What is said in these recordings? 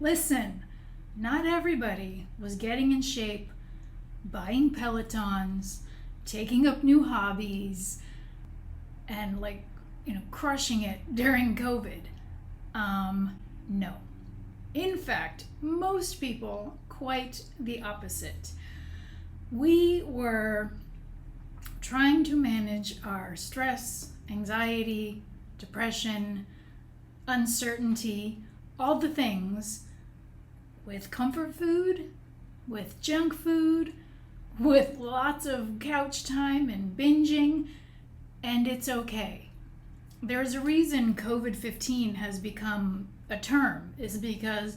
Listen, not everybody was getting in shape, buying Pelotons, taking up new hobbies, and crushing it during COVID. No. In fact, most people quite the opposite. We were trying to manage our stress, anxiety, depression, uncertainty, all the things with comfort food, with junk food, with lots of couch time and binging, and it's okay. There's a reason COVID-15 has become a term, is because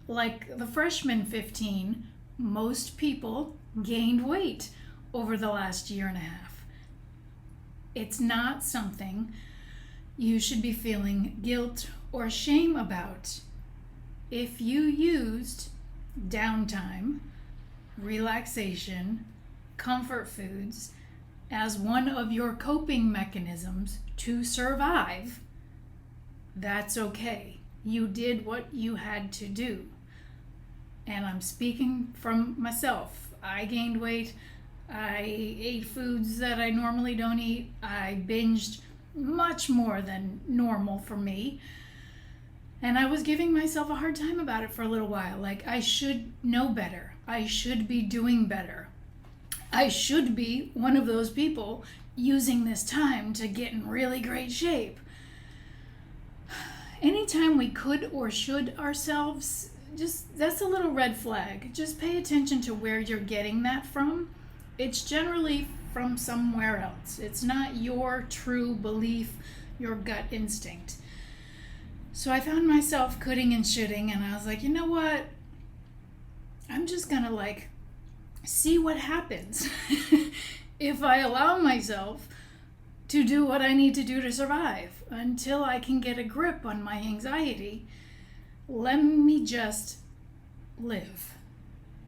like the freshman 15, most people gained weight over the last year and a half. It's not something you should be feeling guilt or shame about. If you used downtime, relaxation, comfort foods as one of your coping mechanisms to survive, that's okay. You did what you had to do. And I'm speaking from myself. I gained weight. I ate foods that I normally don't eat. I binged much more than normal for me. And I was giving myself a hard time about it for a little while. Like, I should know better. I should be doing better. I should be one of those people using this time to get in really great shape. Anytime we could or should ourselves, that's a little red flag. Just pay attention to where you're getting that from. It's generally from somewhere else. It's not your true belief, your gut instinct. So I found myself cutting and shooting, and I was like, you know what? I'm just gonna see what happens if I allow myself to do what I need to do to survive until I can get a grip on my anxiety. Let me just live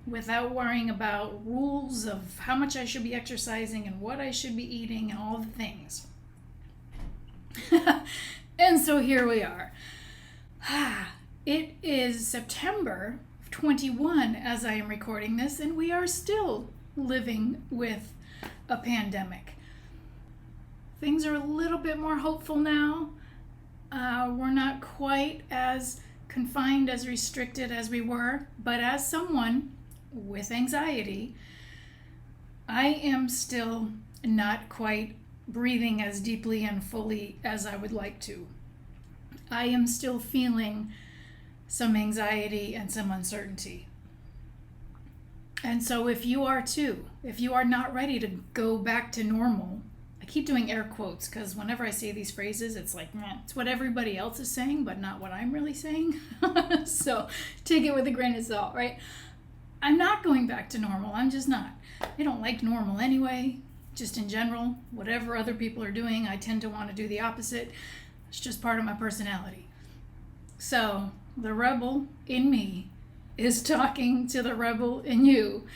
without worrying about rules of how much I should be exercising and what I should be eating and all the things. And so here we are. It is September 21 as I am recording this, and we are still living with a pandemic. Things are a little bit more hopeful now. We're not quite as confined, as restricted as we were, but as someone with anxiety, I am still not quite breathing as deeply and fully as I would like to. I am still feeling some anxiety and some uncertainty. And so if you are too, if you are not ready to go back to normal, I keep doing air quotes because whenever I say these phrases, it's like, it's what everybody else is saying, but not what I'm really saying. So take it with a grain of salt, right? I'm not going back to normal. I'm just not. I don't like normal anyway, just in general. Whatever other people are doing, I tend to want to do the opposite. It's just part of my personality. So the rebel in me is talking to the rebel in you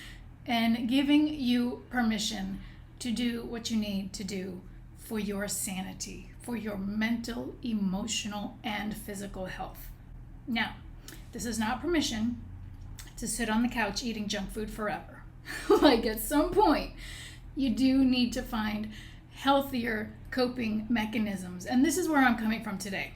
and giving you permission to do what you need to do for your sanity, for your mental, emotional, and physical health. Now, this is not permission to sit on the couch eating junk food forever. At some point, you do need to find healthier coping mechanisms. And this is where I'm coming from today.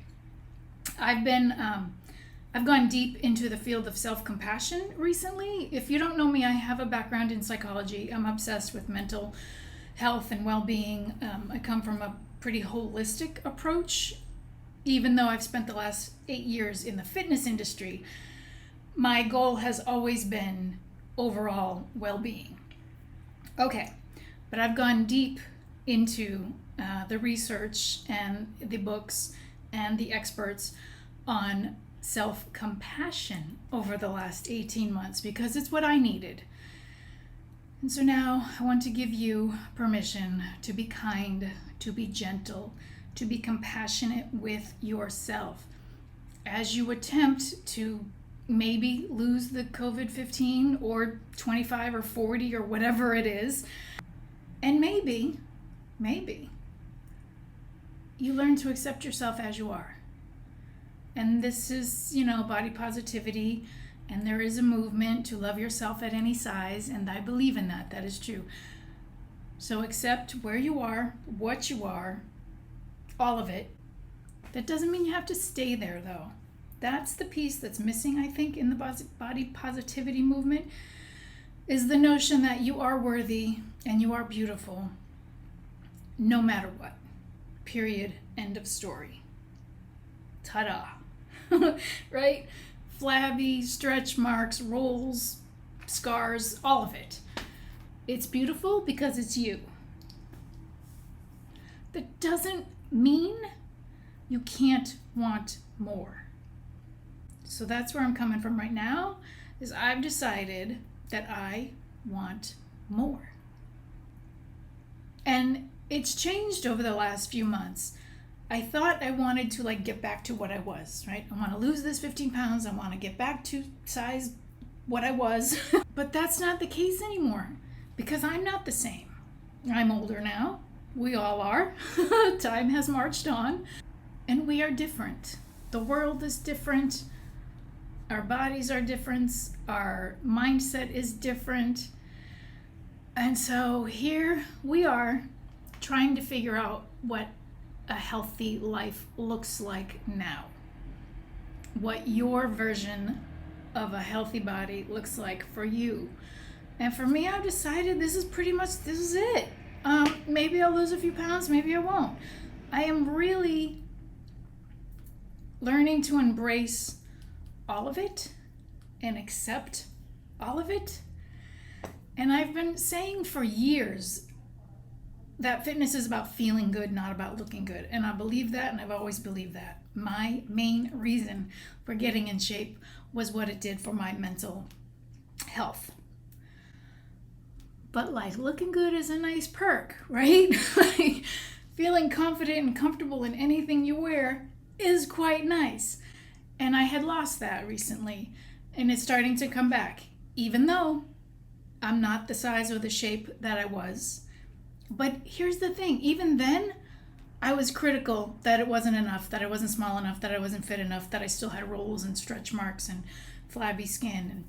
I've gone deep into the field of self-compassion recently. If you don't know me, I have a background in psychology. I'm obsessed with mental health and well-being. I come from a pretty holistic approach. Even though I've spent the last 8 years in the fitness industry, my goal has always been overall well-being. Okay, but I've gone deep into the research and the books and the experts on self-compassion over the last 18 months because it's what I needed. And so now I want to give you permission to be kind, to be gentle, to be compassionate with yourself as you attempt to maybe lose the COVID-15 or 25 or 40 or whatever it is. And maybe you learn to accept yourself as you are. And this is, you know, body positivity, and there is a movement to love yourself at any size, and I believe in that. That is true. So accept where you are, what you are, all of it. That doesn't mean you have to stay there, though. That's the piece that's missing, I think, in the body positivity movement, is the notion that you are worthy and you are beautiful no matter what. Period. End of story. Ta-da. Right? Flabby, stretch marks, rolls, scars, all of it. It's beautiful because it's you. That doesn't mean you can't want more. So that's where I'm coming from right now, is I've decided that I want more. And it's changed over the last few months. I thought I wanted to get back to what I was, right? I want to lose this 15 pounds. I want to get back to size what I was. But that's not the case anymore because I'm not the same. I'm older now. We all are. Time has marched on. And we are different. The world is different. Our bodies are different. Our mindset is different. And so here we are trying to figure out what a healthy life looks like now. What your version of a healthy body looks like for you. And for me, I've decided this is it. Maybe I'll lose a few pounds, maybe I won't. I am really learning to embrace all of it and accept all of it. And I've been saying for years that fitness is about feeling good, not about looking good. And I believe that, and I've always believed that. My main reason for getting in shape was what it did for my mental health. But looking good is a nice perk, right? Feeling confident and comfortable in anything you wear is quite nice. And I had lost that recently, and it's starting to come back, even though I'm not the size or the shape that I was. But here's the thing, even then, I was critical that it wasn't enough, that I wasn't small enough, that I wasn't fit enough, that I still had rolls and stretch marks and flabby skin. And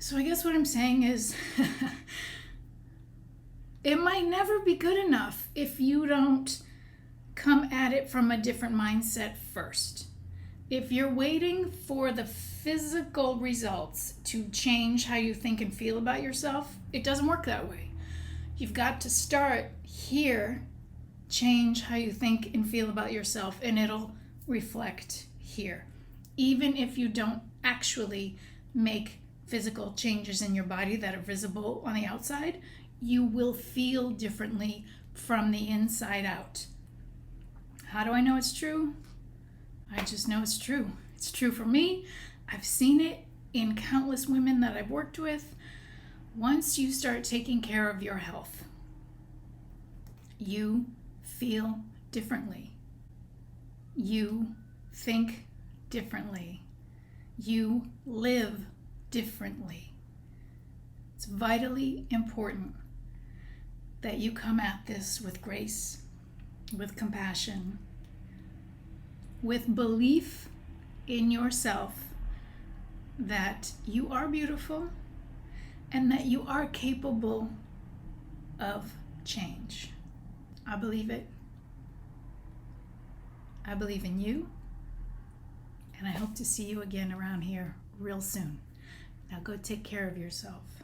so I guess what I'm saying is it might never be good enough if you don't come at it from a different mindset first. If you're waiting for the physical results to change how you think and feel about yourself, it doesn't work that way. You've got to start here, change how you think and feel about yourself, and it'll reflect here. Even if you don't actually make physical changes in your body that are visible on the outside, you will feel differently from the inside out. How do I know it's true? I just know it's true. It's true for me. I've seen it in countless women that I've worked with. Once you start taking care of your health, you feel differently. You think differently. You live differently. It's vitally important that you come at this with grace, with compassion, with belief in yourself that you are beautiful and that you are capable of change. I believe it. I believe in you, and I hope to see you again around here real soon. Now go take care of yourself.